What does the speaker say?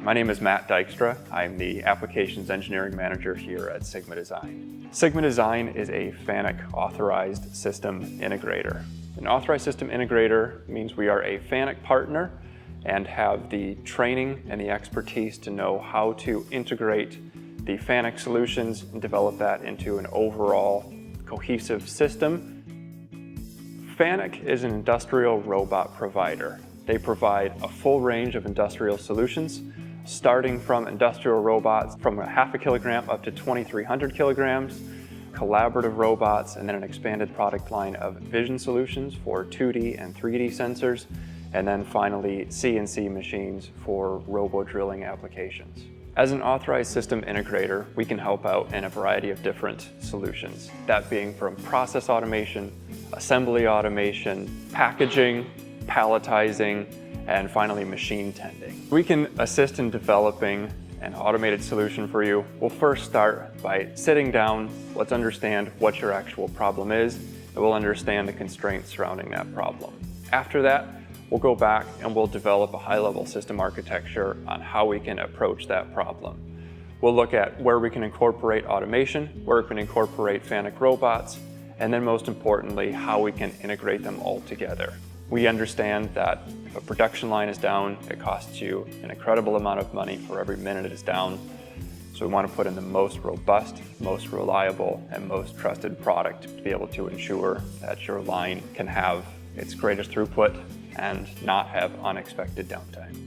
My name is Matt Dykstra. I'm the Applications Engineering Manager here at Sigma Design. Sigma Design is a FANUC Authorized System Integrator. An Authorized System Integrator means we are a FANUC partner and have the training and the expertise to know how to integrate the FANUC solutions and develop that into an overall cohesive system. FANUC is an industrial robot provider. They provide a full range of industrial solutions, starting from industrial robots from 0.5 kilogram up to 2,300 kilograms, collaborative robots, and then an expanded product line of vision solutions for 2D and 3D sensors, and then finally CNC machines for robo-drilling applications. As an authorized system integrator, we can help out in a variety of different solutions, that being from process automation, assembly automation, packaging, palletizing, and finally machine tending. We can assist in developing an automated solution for you. We'll first start by sitting down, let's understand what your actual problem is, and we'll understand the constraints surrounding that problem. After that, we'll go back and we'll develop a high-level system architecture on how we can approach that problem. We'll look at where we can incorporate automation, where we can incorporate FANUC robots, and then most importantly, how we can integrate them all together. We understand that if a production line is down, it costs you an incredible amount of money for every minute it is down. So we want to put in the most robust, most reliable, and most trusted product to be able to ensure that your line can have its greatest throughput and not have unexpected downtime.